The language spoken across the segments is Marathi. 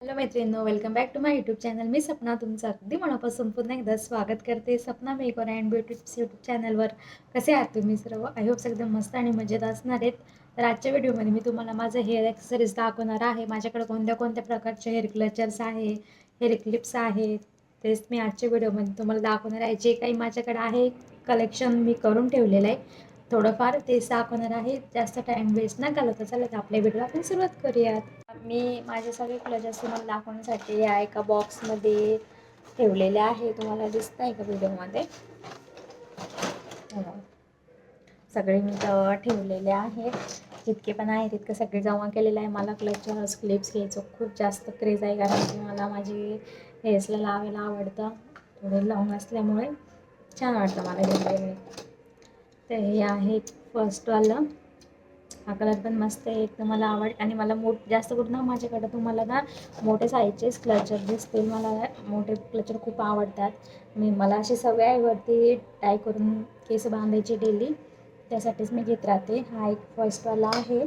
हॅलो मैत्रिणींनो, welcome back to my YouTube channel. मी सपना तुमचं अगदी मनापासून पुन्हा एकदा स्वागत करते Sapna makeover and beauty tips YouTube चॅनलवर. कसे आहात तुम्ही सर्व? आय होप एकदम मस्त आणि मजेत असणार आहेत. तर आजच्या व्हिडिओमध्ये मी तुम्हाला माझं हेअर ॲक्सेसरीज दाखवणार आहे. माझ्याकडे कोणत्या कोणत्या प्रकारचे हेअर क्लचर्स आहे, हेअर क्लिप्स आहेत, तेच मी आजच्या व्हिडिओमध्ये तुम्हाला दाखवणार आहे. जे काही माझ्याकडे आहे कलेक्शन मी करून ठेवलेलं आहे, थोडंफार तेच दाखवणार आहे. जास्त टाईम वेस्ट न घालवता चला तर आपल्या व्हिडिओला आपण सुरुवात करूयात. मी माझे सगळे क्लचर्स तुम्हाला दाखवण्यासाठी या एका बॉक्समध्ये ठेवलेले आहे. तुम्हाला दिसत आहे का व्हिडिओमध्ये? सगळे मी तर ठेवलेले आहे. जितके पण आहे तितके सगळे जमा केलेले आहे. मला क्लचर्स क्लिप्स घ्यायचं खूप जास्त क्रेज आहे, कारण की मला माझी हेअर्सला लावायला आवडतं. थोडे लॉंग असल्यामुळे छान वाटतं मला हे. तर हे आहे फर्स्टवालं. हा कलर पण मस्त आहे एकदम, मला आणि मला जास्त करून ना माझ्याकडं तुम्हाला ना मोठे साईजचेच क्लचर दिसतील. मला मोठे क्लचर खूप आवडतात. मला अशी सवय आहे वरती टाय करून केस बांधायची डेली, त्यासाठीच मी घेत राहते. हा एक फर्स्टवाला आहे.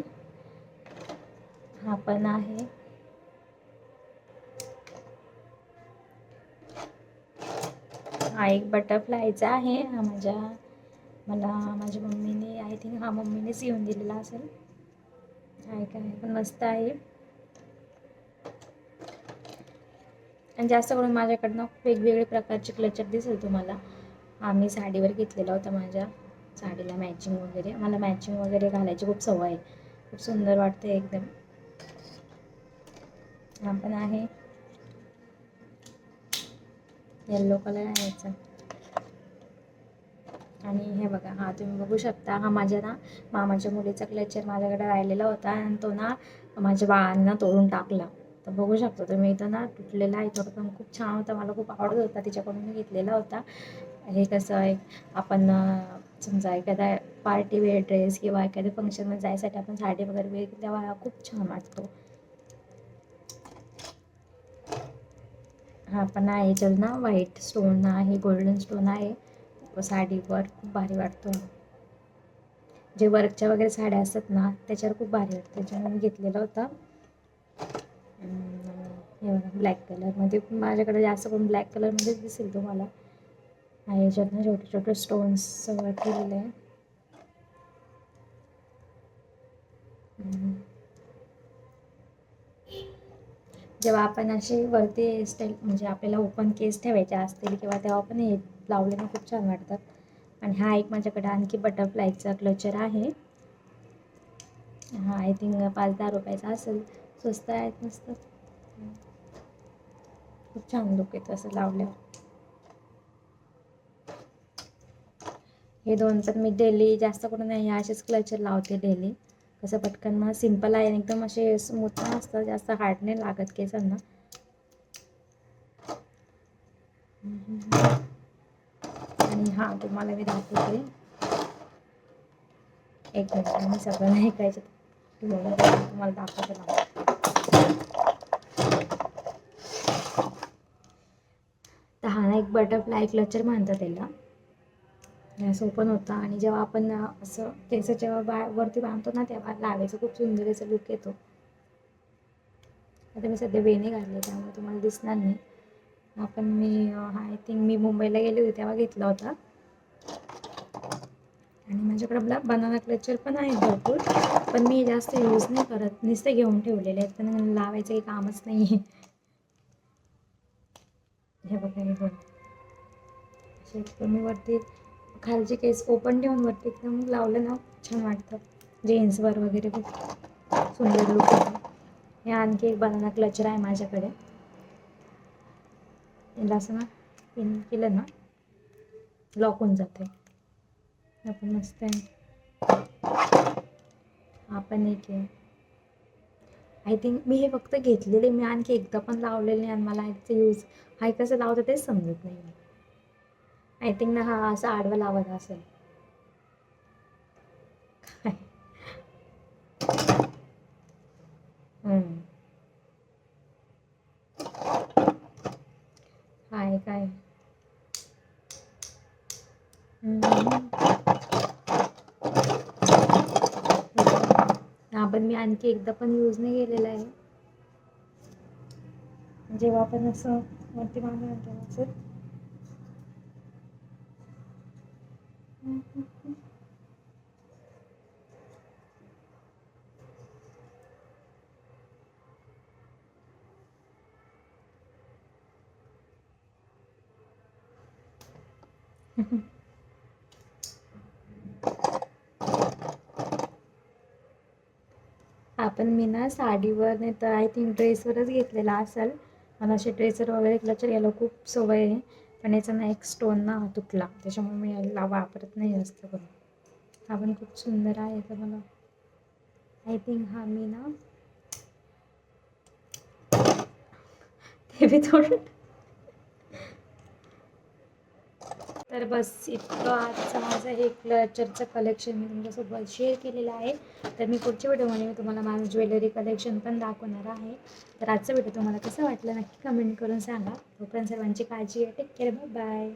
हा पण आहे. हा एक बटरफ्लायचा आहे. हा माझ्या मम्मीने, आय थिंक हा मम्मीनेच येऊन दिलेला असेल. आहे काय पण मस्त आहे. आणि जास्त करून माझ्याकडनं वेगवेगळे प्रकारचे क्लचर दिसेल तुम्हाला. हा मी साडीवर घेतलेला होता. माझ्या साडीला मॅचिंग वगैरे, मला मॅचिंग वगैरे घालायची खूप सवय आहे. खूप सुंदर वाटते एकदम. हा पण आहे, येल्लो कलर आहे याचा. आणि हे बघा, हा तुम्ही बघू शकता, हा माझ्या ना मामाच्या मुलीचा क्लचर माझ्याकडे राहिलेला होता आणि तो ना माझ्या बाळांना तोडून टाकला. तर बघू शकता तुम्ही, इथं ना तुटलेला आहे. तो पण खूप छान होता, मला खूप आवडत होता, तिच्याकडून मी घेतलेला होता. हे कसं आहे, आपण समजा एखादा पार्टी वेअर ड्रेस किंवा एखाद्या फंक्शनमध्ये जायसाठी आपण साडी वगैरे वेअर तेव्हा खूप छान वाटतो. हा पण आहे, याच्यात ना व्हाईट स्टोन आहे, गोल्डन स्टोन आहे. साडीवर खूप भारी वाटतो. जे वर्कच्या वगैरे साड्या असतात ना त्याच्यावर खूप भारी वाटतं, त्याच्यामुळे मी घेतलेला होता. हे ब्लॅक कलरमध्ये, माझ्याकडे जास्त करून ब्लॅक कलरमध्येच दिसेल तुम्हाला. याच्यात ना छोटे छोटे स्टोन्स सगळं केलेलं आहे. जेव्हा आपण असे वरती स्टाईल म्हणजे आपल्याला ओपन केस ठेवायचे असतील किंवा तेव्हा पण हे लावलेलं खूप छान वाटतात. आणि हा एक माझ्याकडे आणखी बटरफ्लायचा क्लचर आहे. हा आय थिंक 5-10 रुपयाचा असेल, स्वस्त आहेत मस्त. खूप छान लुक येतं असं लावल्यावर. हे दोन तर मी डेली जास्त करून हे असेच क्लचर लावते डेली. कसं पटकन ना सिम्पल आहे, एकदम असे स्मूथ असतं, जास्त हार्ड नाही लागत केसांना. आणि हा तुम्हाला मी दाखवते, एक मिनिट मी सगळं नाही ऐकायचं, तुम्हाला दाखवते ना. तर हा एक बटरफ्लाय क्लचर म्हणतात त्याला. असं ओपन होतं आणि जेव्हा आपण असं केस जेव्हा वरती बांधतो ना तेव्हा लावायचं, खूप सुंदर असा लुक येतो. आता मी सध्या वेणी घालले त्यामुळे तुम्हाला दिसणार नाही. पण मी आय थिंक मी मुंबईला गेले होते तेव्हा घेतला होता. आणि माझ्याकडे बनाना क्लचर पण आहे भरपूर, पण मी जास्त यूज नाही करत, नुसते घेऊन ठेवलेले आहेत, पण लावायचं काही कामच नाही आहे. हे बघा, हे बघ असे एकदम वरती खालचे केस ओपन ठेवून वरती एकदम लावलं ना छान वाटतं. जीन्सवर वगैरे खूप सुंदर लुक येतो. हे आणखी एक बनाना क्लचर आहे माझ्याकडे. याला असं ना पिन केलं ना लॉक होऊन जाते. आपण मस्त आहे. आपण एक आहे, आय थिंक मी हे फक्त घेतलेले, मी आणखी एकदा पण लावलेले नाही आणि मला ह्याचं यूज हा कसं लावतं तेच समजत नाही. आय थिंक ना हा असा आडवा लावत असेल. हाय काय हा पण मी आणखी एकदा पण यूज नाही केलेला आहे. जेव्हा आपण असं वरती बांधून तेव्हा असं आपण मी ना साडीवर नाही तर आय थिंक ड्रेसवरच घेतलेला असेल. मला असे ड्रेसवर वगैरे क्लचर यायला खूप सवय आहे, पण याचा ना एक स्टोन ना तुटला, त्याच्यामुळे मी याला वापरत नाही जास्त करून. हा पण खूप सुंदर आहे. तर मला आय थिंक हा मी ना ते बी थोडं. तर बस इतकं आजचं माझं हे क्लचरचं कलेक्शन मी तुमच्यासोबत शेअर केलेलं आहे. तर मी पुढच्या व्हिडिओमध्ये मी तुम्हाला माझं ज्वेलरी कलेक्शन पण दाखवणार आहे. तर आजचा व्हिडिओ तुम्हाला कसं वाटलं नक्की कमेंट करून सांगा. तोपर्यंत सर्वांची काळजी घ्या. Take care. Bye bye.